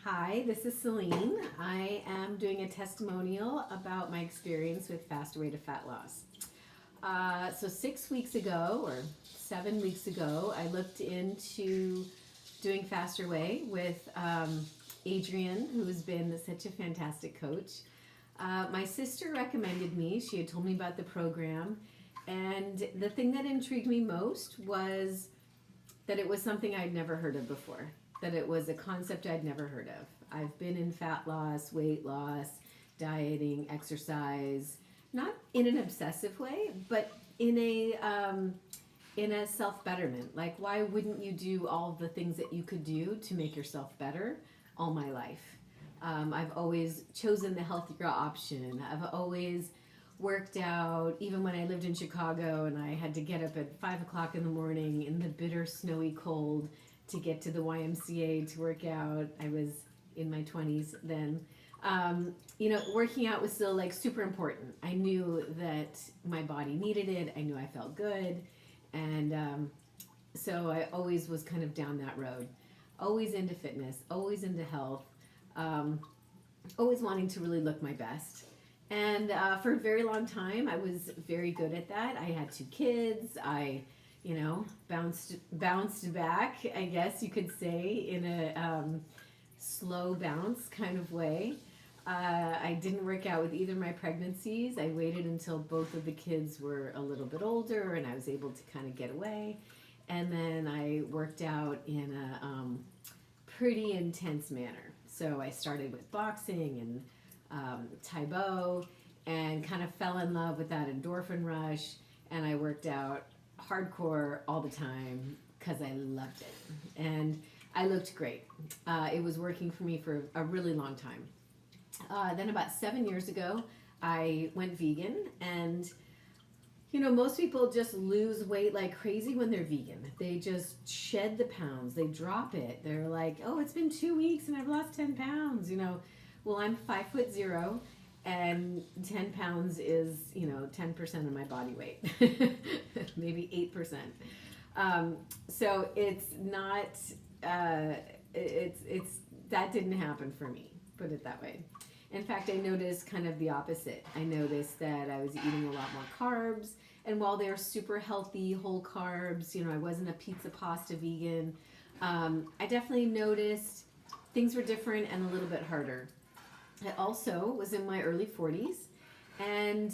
Hi, this is Celine. I am doing a testimonial about my experience with Faster Way to Fat Loss. So 6 weeks ago, or 7 weeks ago, I looked into doing Faster Way with Adrienne, who has been such a fantastic coach. My sister recommended me. She had told me about the program. And the thing that intrigued me most was that it was something I'd never heard of before, that it was a concept I'd never heard of. I've been in fat loss, weight loss, dieting, exercise, not in an obsessive way, but in a self-betterment. Like, why wouldn't you do all the things that you could do to make yourself better all my life? I've always chosen the healthier option. I've always worked out, even when I lived in Chicago and I had to get up at 5 o'clock in the morning in the bitter, snowy cold to get to the YMCA to work out. I was in my 20s then. Working out was still like super important. I knew that my body needed it. I knew I felt good. And so I always was kind of down that road. Always into fitness, always into health, always wanting to really look my best. And for a very long time, I was very good at that. I had 2 kids. I, bounced back, I guess you could say, in a slow bounce kind of way. I didn't work out with either of my pregnancies. I waited until both of the kids were a little bit older and I was able to kind of get away. And then I worked out in a pretty intense manner. So I started with boxing and Taekwondo, and kind of fell in love with that endorphin rush, and I worked out hardcore all the time because I loved it, and I looked great. It was working for me for a really long time. Then about 7 years ago, I went vegan, and most people just lose weight like crazy when they're vegan. They just shed the pounds, they drop it. They're like, oh, it's been 2 weeks and I've lost 10 pounds, Well, I'm 5'0", and 10 pounds is 10% of my body weight, maybe 8%. So it's not. It's that didn't happen for me. Put it that way. In fact, I noticed kind of the opposite. I noticed that I was eating a lot more carbs, and while they're super healthy, whole carbs, I wasn't a pizza pasta vegan. I definitely noticed things were different and a little bit harder. I also was in my early 40s, and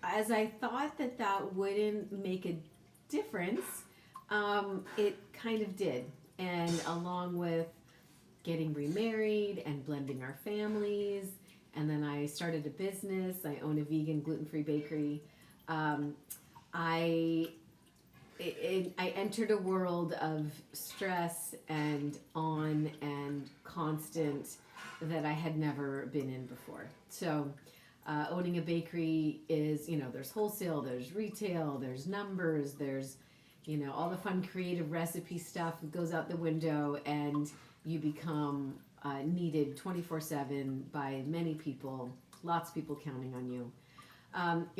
as I thought that wouldn't make a difference, it kind of did. And along with getting remarried and blending our families, and then I started a business. I own a vegan, gluten-free bakery. I entered a world of stress and constant that I had never been in before. So owning a bakery is, there's wholesale, there's retail, there's numbers, there's, all the fun creative recipe stuff goes out the window, and you become needed 24/7 by many people, lots of people counting on you.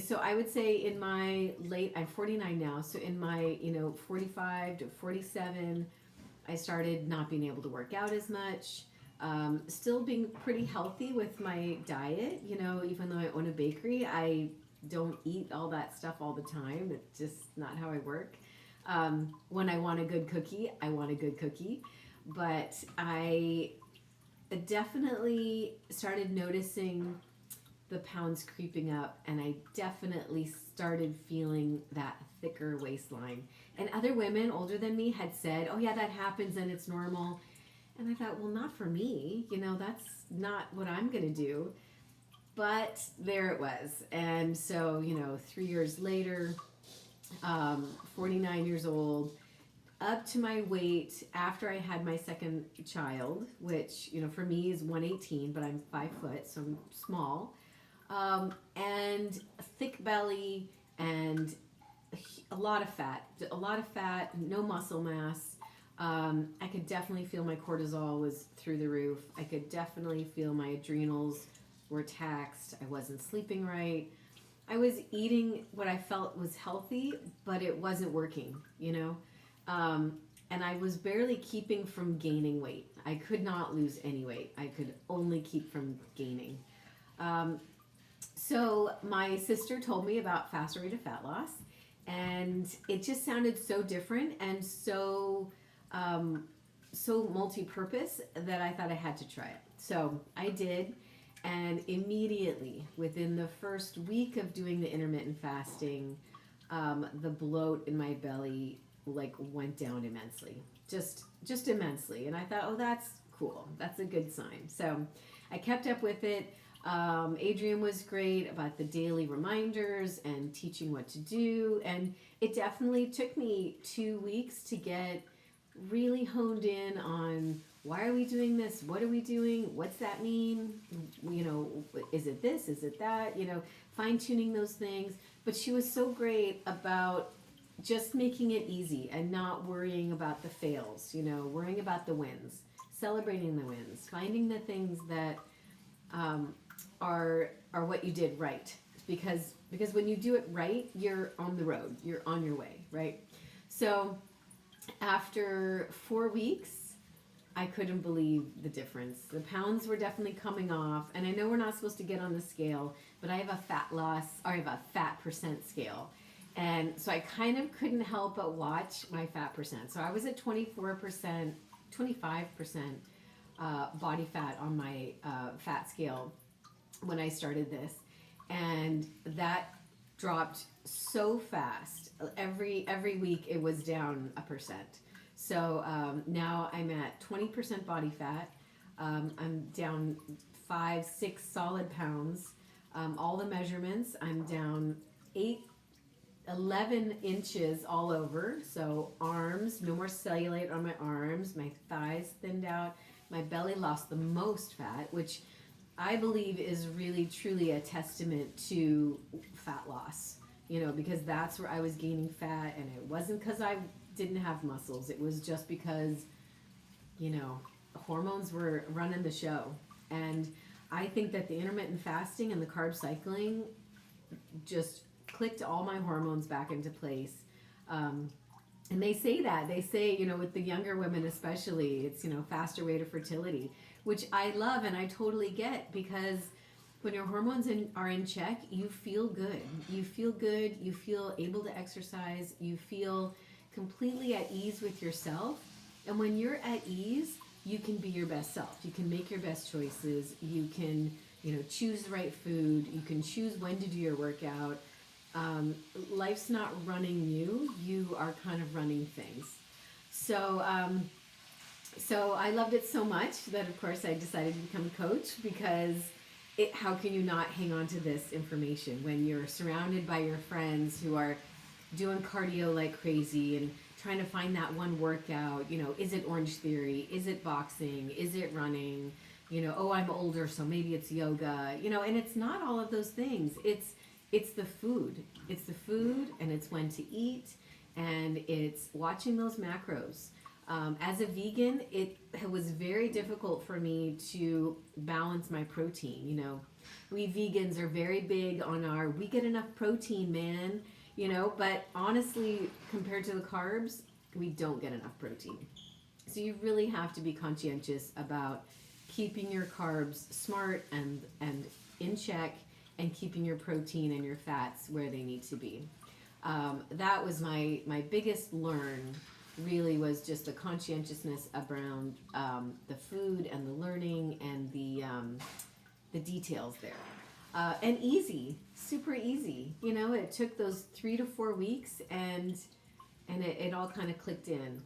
So I would say in my I'm 49 now, so in my, 45 to 47, I started not being able to work out as much. Still being pretty healthy with my diet, even though I own a bakery, I don't eat all that stuff all the time. It's just not how I work. When I want a good cookie, I want a good cookie. But I definitely started noticing the pounds creeping up, and I definitely started feeling that thicker waistline. And other women older than me had said, oh yeah, that happens and it's normal. And I thought, well, not for me, that's not what I'm going to do. But there it was. And so, 3 years later, 49 years old, up to my weight after I had my second child, which, for me is 118, but I'm 5 foot, so I'm small. And a thick belly and a lot of fat, no muscle mass. I could definitely feel my cortisol was through the roof. I could definitely feel my adrenals were taxed. I wasn't sleeping right. I was eating what I felt was healthy, but it wasn't working, and I was barely keeping from gaining weight. I could not lose any weight. I could only keep from gaining. So my sister told me about faster rate of fat loss, and it just sounded so different and so multi-purpose that I thought I had to try it. So I did, and immediately within the first week of doing the intermittent fasting, the bloat in my belly like went down immensely, just immensely. And I thought, oh, that's cool. That's a good sign. So I kept up with it. Adrian was great about the daily reminders and teaching what to do. And it definitely took me 2 weeks to get really honed in on why are we doing this? What are we doing? What's that mean? You know, is it this? Is it that? You know, fine tuning those things. But she was so great about just making it easy and not worrying about the fails, you know, worrying about the wins, celebrating the wins, finding the things that are what you did right. Because when you do it right, you're on the road, you're on your way, right? So after 4 weeks, I couldn't believe the difference. The pounds were definitely coming off, and I know we're not supposed to get on the scale, but I have a fat percent scale. And so I kind of couldn't help but watch my fat percent. So I was at 24%, 25% body fat on my fat scale when I started this. And that dropped so fast. Every week it was down 1%. So now I'm at 20% body fat. I'm down 5-6 solid pounds. All the measurements, I'm down 11 inches all over. So arms, no more cellulite on my arms. My thighs thinned out. My belly lost the most fat, which I believe is really truly a testament to fat loss. You know, because that's where I was gaining fat, and it wasn't because I didn't have muscles. It was just because, you know, hormones were running the show. And I think that the intermittent fasting and the carb cycling just clicked all my hormones back into place. And they say, you know, with the younger women especially, it's, you know, faster rate of fertility, which I love and I totally get, because when your hormones are in check, you feel good. You feel able to exercise. You feel completely at ease with yourself. And when you're at ease, you can be your best self. You can make your best choices. You can, you know, choose the right food. You can choose when to do your workout. Life's not running you. You are kind of running things. So I loved it so much that, of course, I decided to become a coach, because how can you not hang on to this information when you're surrounded by your friends who are doing cardio like crazy and trying to find that one workout? You know, is it Orange Theory? Is it boxing? Is it running? You know, oh, I'm older, so maybe it's yoga. You know, and it's not all of those things. It's the food. It's the food, and it's when to eat, and it's watching those macros. As a vegan, it was very difficult for me to balance my protein. You know, we vegans are very big on we get enough protein, man, you know, but honestly, compared to the carbs, we don't get enough protein. So you really have to be conscientious about keeping your carbs smart and in check, and keeping your protein and your fats where they need to be. That was my biggest learn, really, was just the conscientiousness around the food and the learning and the details there. And easy, super easy. You know, it took those 3 to 4 weeks, and it all kind of clicked in.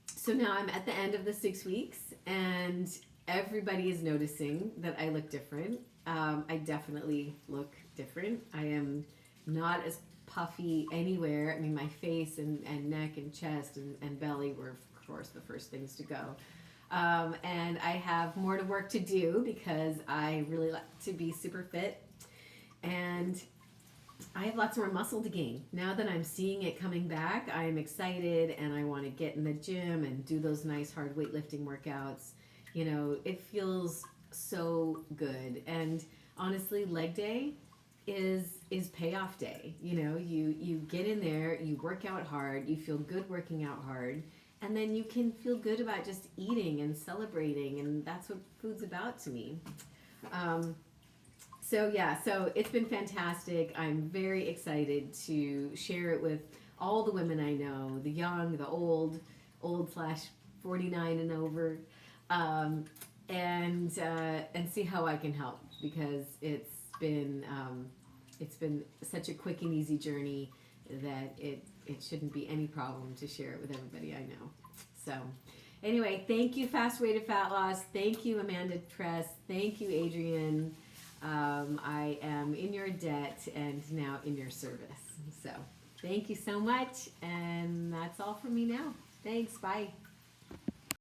So now I'm at the end of the 6 weeks, and everybody is noticing that I look different. I definitely look different. I am not as puffy anywhere. I mean, my face and neck and chest and belly were, of course, the first things to go. And I have more to work to do, because I really like to be super fit. And I have lots more muscle to gain. Now that I'm seeing it coming back, I'm excited, and I want to get in the gym and do those nice hard weightlifting workouts. You know, it feels so good. And honestly, leg day is payoff day. You know, you get in there, you work out hard, you feel good working out hard, and then you can feel good about just eating and celebrating, and that's what food's about to me. So yeah, so it's been fantastic. I'm very excited to share it with all the women I know, the young, the old slash 49 and over, um, and see how I can help, because it's been such a quick and easy journey that it shouldn't be any problem to share it with everybody I know. So anyway, thank you, Fast Way to Fat Loss. Thank you, Amanda Tress. Thank you, Adrienne. I am in your debt and now in your service. So thank you so much. And that's all from me now. Thanks. Bye.